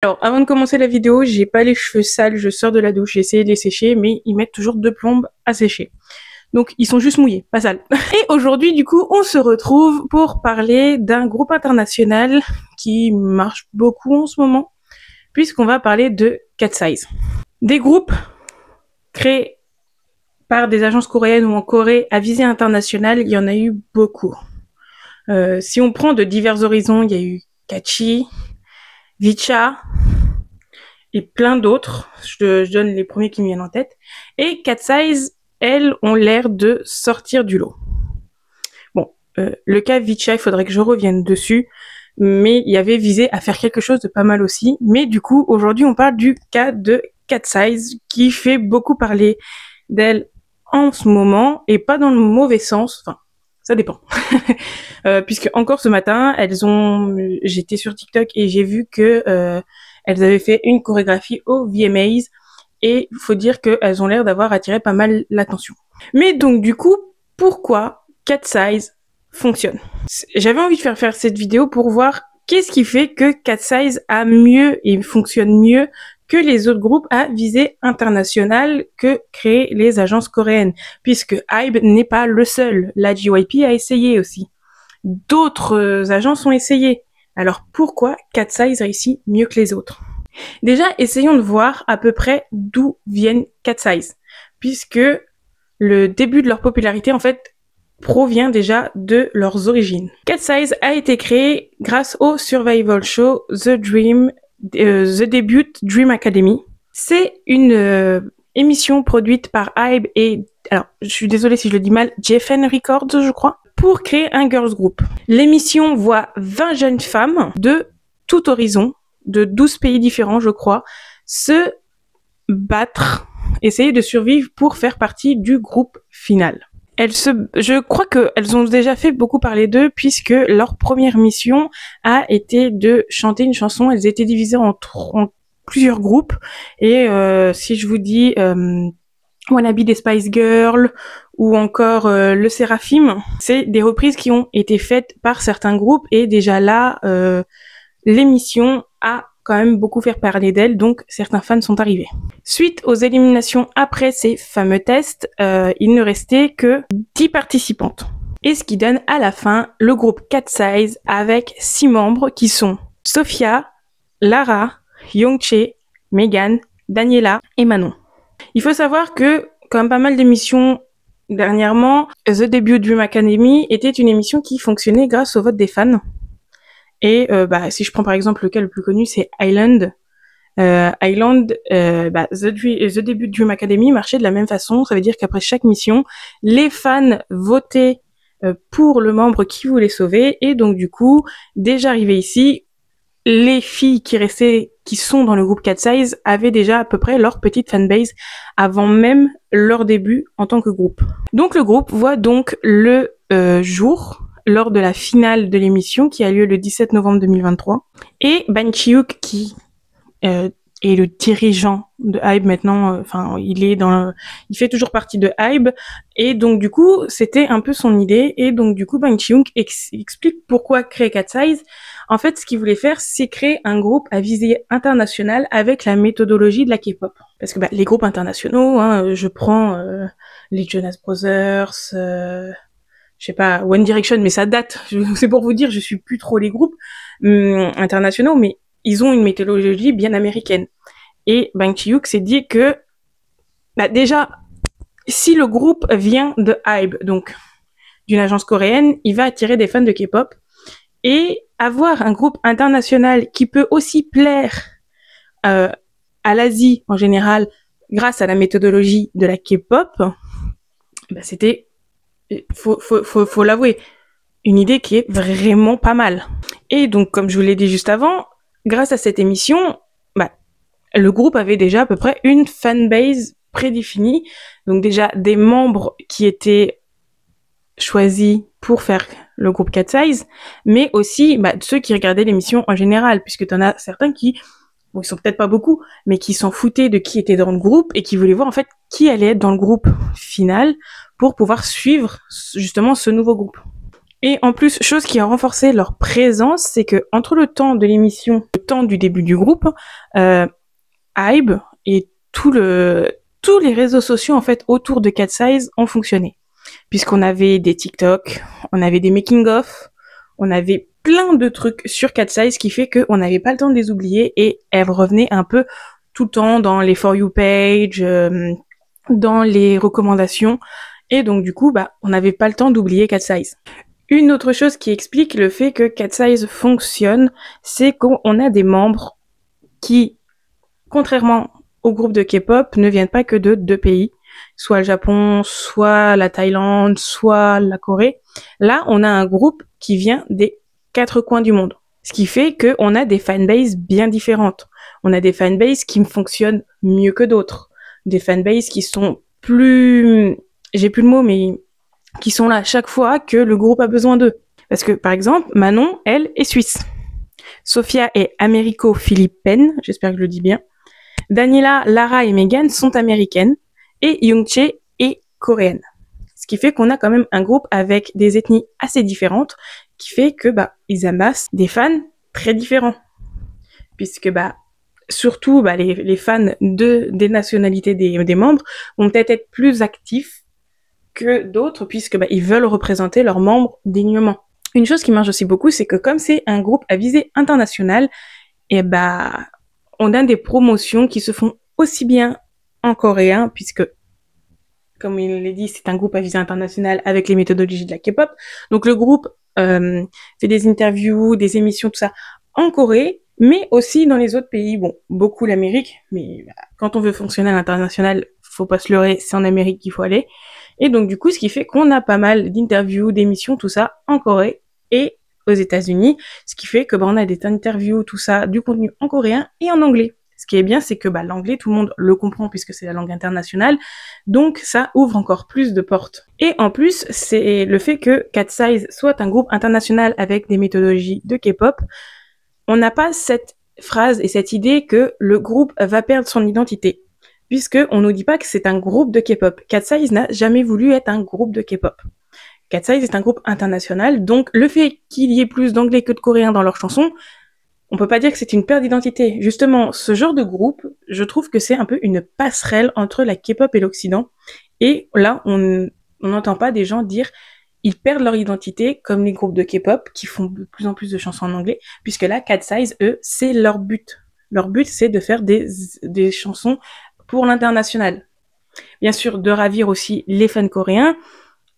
Alors, avant de commencer la vidéo, j'ai pas les cheveux sales, je sors de la douche, j'ai essayé de les sécher, mais ils mettent toujours 2 plombes à sécher. Donc, ils sont juste mouillés, pas sales. Et aujourd'hui, du coup, on se retrouve pour parler d'un groupe international qui marche beaucoup en ce moment, puisqu'on va parler de Catsize. Des groupes créés par des agences coréennes ou en Corée à visée internationale, il y en a eu beaucoup. Si on prend de divers horizons, il y a eu Catchy, Vicha, et plein d'autres. Je donne les premiers qui me viennent en tête. Et Catsize, elles, ont l'air de sortir du lot. Bon, le cas Vicha, il faudrait que je revienne dessus, mais il y avait visé à faire quelque chose de pas mal aussi. Mais du coup, aujourd'hui, on parle du cas de Catsize, qui fait beaucoup parler d'elle en ce moment, et pas dans le mauvais sens, enfin, ça dépend. Puisque encore ce matin, j'étais sur TikTok et j'ai vu que elles avaient fait une chorégraphie au VMAs et il faut dire qu'elles ont l'air d'avoir attiré pas mal l'attention. Mais donc du coup, pourquoi Catsize fonctionne? J'avais envie de faire cette vidéo pour voir qu'est-ce qui fait que Catsize a mieux et fonctionne mieux que les autres groupes à visée internationale que créent les agences coréennes, puisque HYBE n'est pas le seul. La JYP a essayé aussi. D'autres agences ont essayé. Alors pourquoi Catsize réussit mieux que les autres? Déjà, essayons de voir à peu près d'où viennent Catsize, puisque le début de leur popularité, en fait, provient déjà de leurs origines. Catsize a été créé grâce au survival show The Debut Dream Academy. C'est une émission produite par HYBE et, alors, je suis désolée si je le dis mal, JFN Records, je crois, pour créer un girls group. L'émission voit 20 jeunes femmes de tout horizon, de 12 pays différents, je crois, se battre, essayer de survivre pour faire partie du groupe final. Je crois qu'elles ont déjà fait beaucoup parler d'eux puisque leur première mission a été de chanter une chanson. Elles étaient divisées en plusieurs groupes et si je vous dis Wannabe des Spice Girls ou encore le Séraphim, c'est des reprises qui ont été faites par certains groupes et déjà là, l'émission a quand même beaucoup fait parler d'elle, donc certains fans sont arrivés. Suite aux éliminations après ces fameux tests, il ne restait que 10 participantes. Et ce qui donne à la fin le groupe Catsize avec 6 membres qui sont Sophia, Lara, Youngchae, Megan, Daniela et Manon. Il faut savoir que, comme pas mal d'émissions dernièrement, The Debut Dream Academy était une émission qui fonctionnait grâce au vote des fans. Et si je prends par exemple le cas le plus connu, c'est Island. The Debut Dream Academy marchait de la même façon. Ça veut dire qu'après chaque mission, les fans votaient pour le membre qui voulait sauver. Et donc du coup, déjà arrivé ici, les filles qui sont dans le groupe Catsize avaient déjà à peu près leur petite fanbase avant même leur début en tant que groupe. Donc le groupe voit donc le jour lors de la finale de l'émission qui a lieu le 17 novembre 2023. Et Bang Chi-hyuk, qui est le dirigeant de HYBE maintenant, il fait toujours partie de HYBE, et donc du coup, c'était un peu son idée, et donc du coup, Bang Chi-hyuk explique pourquoi créer Catsize. En fait, ce qu'il voulait faire, c'est créer un groupe à visée internationale avec la méthodologie de la K-pop. Parce que les groupes internationaux, je prends les Jonas Brothers, je sais pas, One Direction, mais ça date. C'est pour vous dire, je suis plus trop les groupes internationaux, mais ils ont une méthodologie bien américaine. Et Bang Chi-hyuk s'est dit que, déjà, si le groupe vient de HYBE, donc d'une agence coréenne, il va attirer des fans de K-pop. Et avoir un groupe international qui peut aussi plaire à l'Asie en général, grâce à la méthodologie de la K-pop, c'était, faut l'avouer, une idée qui est vraiment pas mal. Et donc, comme je vous l'ai dit juste avant, grâce à cette émission, le groupe avait déjà à peu près une fanbase prédéfinie. Donc déjà, des membres qui étaient choisis pour faire le groupe Catsize, mais aussi ceux qui regardaient l'émission en général, puisque t'en as certains qui, ils sont peut-être pas beaucoup, mais qui s'en foutaient de qui était dans le groupe et qui voulaient voir en fait qui allait être dans le groupe final pour pouvoir suivre justement ce nouveau groupe. Et en plus, chose qui a renforcé leur présence, c'est que entre le temps de l'émission, le temps du début du groupe, Hybe et tous les réseaux sociaux en fait autour de Cat Size ont fonctionné, puisqu'on avait des TikTok, on avait des making of, on avait plein de trucs sur Cat Size qui fait qu'on n'avait pas le temps de les oublier et elles revenaient un peu tout le temps dans les For You page, dans les recommandations, et donc du coup on n'avait pas le temps d'oublier Cat Size. Une autre chose qui explique le fait que Cat Size fonctionne, c'est qu'on a des membres qui, contrairement au groupe de K-pop, ne viennent pas que de 2 pays, soit le Japon, soit la Thaïlande, soit la Corée. Là, on a un groupe qui vient des 4 coins du monde. Ce qui fait qu'on a des fanbases bien différentes. On a des fanbases qui fonctionnent mieux que d'autres. Des fanbases qui sont plus... J'ai plus le mot, mais qui sont là chaque fois que le groupe a besoin d'eux. Parce que, par exemple, Manon, elle, est suisse. Sophia est américo-philippine, j'espère que je le dis bien. Daniela, Lara et Megan sont américaines. Et Youngchae est coréenne. Ce qui fait qu'on a quand même un groupe avec des ethnies assez différentes, qui fait que, ils amassent des fans très différents. Puisque, surtout, les fans des nationalités des membres vont peut-être être plus actifs que d'autres, puisque ils veulent représenter leurs membres dignement. Une chose qui marche aussi beaucoup, c'est que comme c'est un groupe à visée internationale, et on a des promotions qui se font aussi bien en coréen, puisque, comme il l'a dit, c'est un groupe à visée internationale avec les méthodologies de la K-pop. Donc le groupe fait des interviews, des émissions, tout ça en Corée, mais aussi dans les autres pays. Bon, beaucoup l'Amérique, mais quand on veut fonctionner à l'international, faut pas se leurrer, c'est en Amérique qu'il faut aller. Et donc, du coup, ce qui fait qu'on a pas mal d'interviews, d'émissions, tout ça, en Corée et aux États-Unis. Ce qui fait que, on a des interviews, tout ça, du contenu en coréen et en anglais. Ce qui est bien, c'est que, l'anglais, tout le monde le comprend puisque c'est la langue internationale. Donc, ça ouvre encore plus de portes. Et en plus, c'est le fait que Cat Size soit un groupe international avec des méthodologies de K-pop. On n'a pas cette phrase et cette idée que le groupe va perdre son identité. Puisque on nous dit pas que c'est un groupe de K-pop. Cat Size n'a jamais voulu être un groupe de K-pop. Cat Size est un groupe international, donc le fait qu'il y ait plus d'anglais que de coréens dans leurs chansons, on peut pas dire que c'est une perte d'identité. Justement, ce genre de groupe, je trouve que c'est un peu une passerelle entre la K-pop et l'Occident. Et là, on n'entend pas des gens dire ils perdent leur identité comme les groupes de K-pop qui font de plus en plus de chansons en anglais, puisque là, Cat Size, eux, c'est leur but. Leur but, c'est de faire des chansons pour l'international. Bien sûr, de ravir aussi les fans coréens,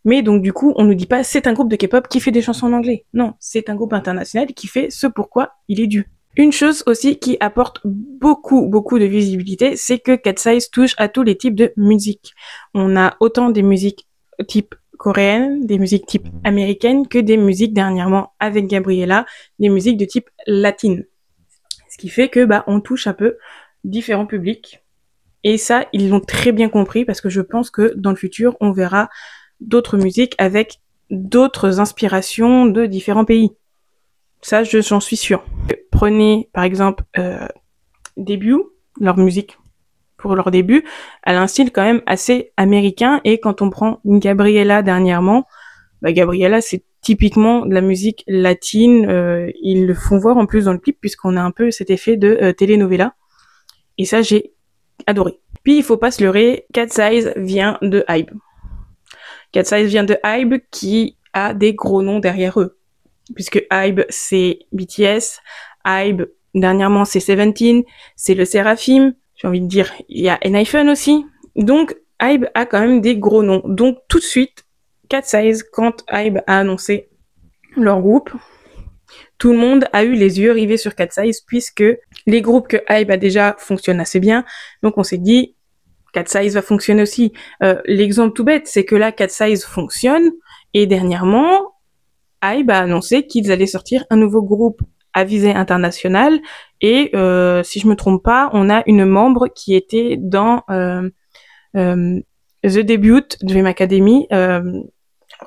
mais donc du coup, on nous dit pas c'est un groupe de K-pop qui fait des chansons en anglais. Non, c'est un groupe international qui fait ce pourquoi il est dû. Une chose aussi qui apporte beaucoup de visibilité, c'est que Cat Size touche à tous les types de musique. On a autant des musiques type coréenne, des musiques type américaine, que des musiques dernièrement avec Gabriella, des musiques de type latine. Ce qui fait que on touche un peu différents publics. Et ça, ils l'ont très bien compris parce que je pense que dans le futur, on verra d'autres musiques avec d'autres inspirations de différents pays. Ça, j'en suis sûre. Prenez, par exemple, Debut, leur musique pour leur début, elle a un style quand même assez américain, et quand on prend Gabriella dernièrement, Gabriella, c'est typiquement de la musique latine, ils le font voir en plus dans le clip puisqu'on a un peu cet effet de telenovela, et ça, j'ai adoré. Puis il faut pas se leurrer, Cat Size vient de Hybe. Cat Size vient de Hybe qui a des gros noms derrière eux. Puisque Hybe, c'est BTS, Hybe, dernièrement, c'est Seventeen, c'est le Seraphim, j'ai envie de dire, il y a Enhypen aussi. Donc, Hybe a quand même des gros noms. Donc, tout de suite, Cat Size, quand Hybe a annoncé leur groupe, tout le monde a eu les yeux rivés sur Cat Size, puisque les groupes que Hybe a déjà fonctionnent assez bien. Donc, on s'est dit, Cat Size va fonctionner aussi. L'exemple tout bête, c'est que là, Cat Size fonctionne, et dernièrement, Hybe a annoncé qu'ils allaient sortir un nouveau groupe à visée internationale, et si je me trompe pas, on a une membre qui était dans The Debut de Dream Academy.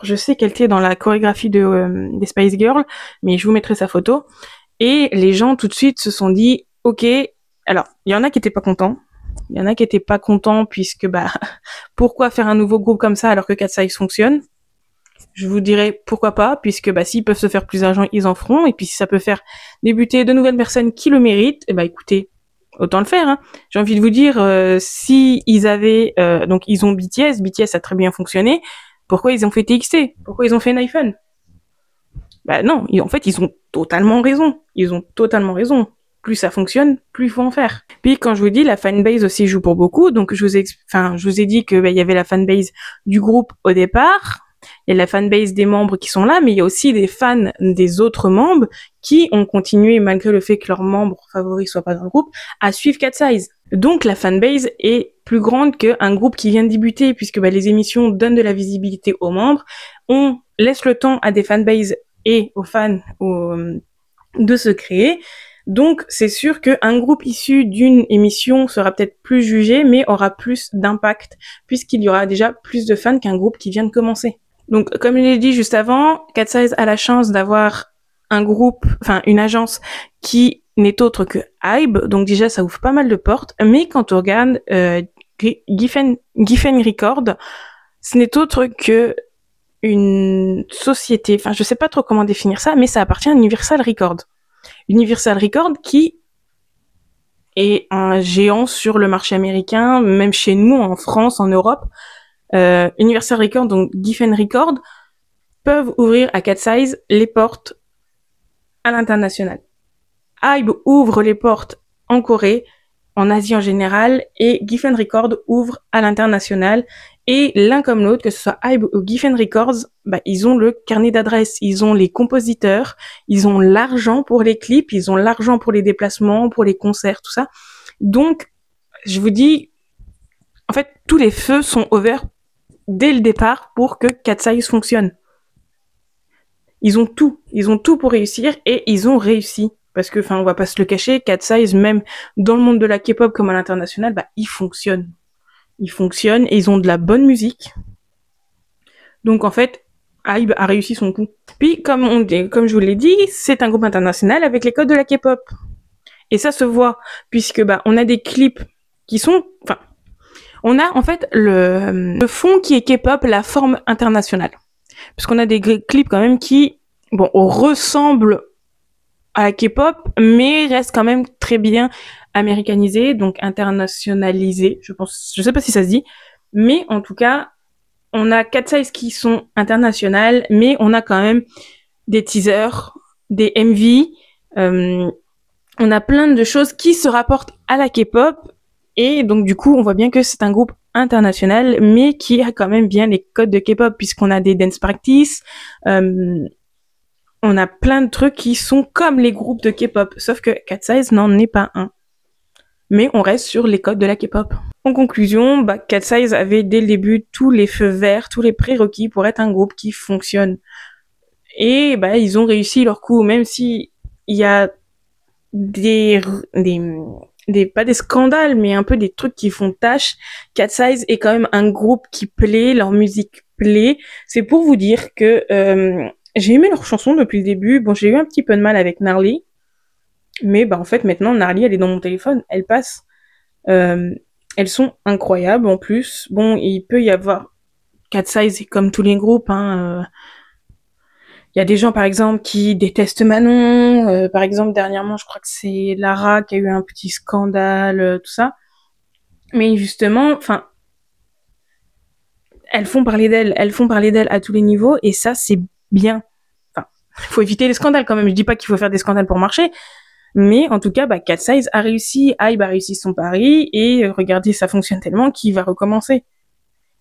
Je sais qu'elle était dans la chorégraphie des Spice Girls, mais je vous mettrai sa photo. Et les gens tout de suite se sont dit, ok, alors il y en a qui étaient pas contents. Il y en a qui étaient pas contents puisque pourquoi faire un nouveau groupe comme ça alors que Cat Size fonctionne? je vous dirais pourquoi pas, puisque bah s'ils peuvent se faire plus d'argent, ils en feront, et puis si ça peut faire débuter de nouvelles personnes qui le méritent, et bah écoutez, autant le faire. Hein. J'ai envie de vous dire, si ils avaient, donc ils ont BTS, BTS a très bien fonctionné, pourquoi ils ont fait TXT? Pourquoi ils ont fait un iPhone? Bah non, en fait ils ont totalement raison. Ils ont totalement raison. Plus ça fonctionne, plus il faut en faire. Puis quand je vous dis, la fanbase aussi joue pour beaucoup. Donc je vous ai dit que bah, y avait la fanbase du groupe au départ. Il y a la fanbase des membres qui sont là, mais il y a aussi des fans des autres membres qui ont continué, malgré le fait que leurs membres favoris soient pas dans le groupe, à suivre Cat Size. Donc la fanbase est plus grande qu'un groupe qui vient de débuter, puisque bah, les émissions donnent de la visibilité aux membres. On laisse le temps à des fanbases et aux fans de se créer. Donc, c'est sûr qu'un groupe issu d'une émission sera peut-être plus jugé, mais aura plus d'impact, puisqu'il y aura déjà plus de fans qu'un groupe qui vient de commencer. Donc, comme je l'ai dit juste avant, Cat Size a la chance d'avoir un groupe, enfin, une agence qui n'est autre que Hybe, donc déjà, ça ouvre pas mal de portes, mais quand on regarde Giffen Record, ce n'est autre que une société, enfin, je sais pas trop comment définir ça, mais ça appartient à Universal Record. Universal Record qui est un géant sur le marché américain, même chez nous, en France, en Europe. Universal Record, donc Giffen Record, peuvent ouvrir à Cat Size les portes à l'international. Hybe ouvre les portes en Corée, en Asie en général, et Giffen Record ouvre à l'international. Et l'un comme l'autre, que ce soit Hybe ou Giffen Records, bah, ils ont le carnet d'adresses, ils ont les compositeurs, ils ont l'argent pour les clips, ils ont l'argent pour les déplacements, pour les concerts, tout ça. Donc, je vous dis, en fait, tous les feux sont ouverts dès le départ pour que Cat Size fonctionne. Ils ont tout pour réussir, et ils ont réussi. Parce que, enfin, on va pas se le cacher, Cat Size, même dans le monde de la K-pop comme à l'international, bah, ils fonctionnent. Ils fonctionnent et ils ont de la bonne musique. Donc en fait, Hybe a réussi son coup. Puis comme je vous l'ai dit, c'est un groupe international avec les codes de la K-pop. Et ça se voit puisque bah on a des clips qui sont, enfin, on a en fait le fond qui est K-pop, la forme internationale. Parce qu'on a des clips quand même qui, bon, ressemblent à la K-pop, mais restent quand même très bien américanisé, donc internationalisé, je sais pas si ça se dit, mais en tout cas, on a 4 sizes qui sont internationales, mais on a quand même des teasers, des MV, on a plein de choses qui se rapportent à la K-pop, et donc du coup, on voit bien que c'est un groupe international, mais qui a quand même bien les codes de K-pop, puisqu'on a des dance practice, on a plein de trucs qui sont comme les groupes de K-pop, sauf que Cat Size n'en est pas un. Mais on reste sur les codes de la K-pop. En conclusion, bah, Cat Size avait dès le début tous les feux verts, tous les prérequis pour être un groupe qui fonctionne. Et bah, ils ont réussi leur coup, même si il y a pas des scandales, mais un peu des trucs qui font tâche. Cat Size est quand même un groupe qui plaît, leur musique plaît. C'est pour vous dire que j'ai aimé leurs chansons depuis le début. Bon, j'ai eu un petit peu de mal avec Gnarly. Mais bah en fait maintenant Gnarly elle est dans mon téléphone, elle passe. Elles sont incroyables en plus. Bon, il peut y avoir Cat Size comme tous les groupes. Il y a des gens par exemple qui détestent Manon. Par exemple dernièrement je crois que c'est Lara qui a eu un petit scandale, tout ça. Mais justement, enfin, elles font parler d'elles à tous les niveaux et ça c'est bien. Enfin, faut éviter les scandales quand même. Je dis pas qu'il faut faire des scandales pour marcher. Mais en tout cas, bah, Cat Size a réussi, Hybe a réussi son pari, et regardez, ça fonctionne tellement qu'il va recommencer.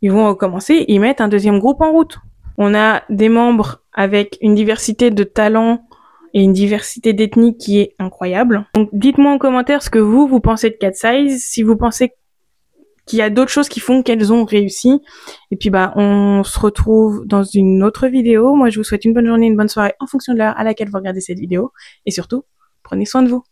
Ils vont recommencer, ils mettent un deuxième groupe en route. On a des membres avec une diversité de talents et une diversité d'ethnies qui est incroyable. Donc dites-moi en commentaire ce que vous pensez de Cat Size, si vous pensez qu'il y a d'autres choses qui font qu'elles ont réussi. Et puis bah, on se retrouve dans une autre vidéo. Moi, je vous souhaite une bonne journée, une bonne soirée en fonction de l'heure à laquelle vous regardez cette vidéo. Et surtout, prenez soin de vous.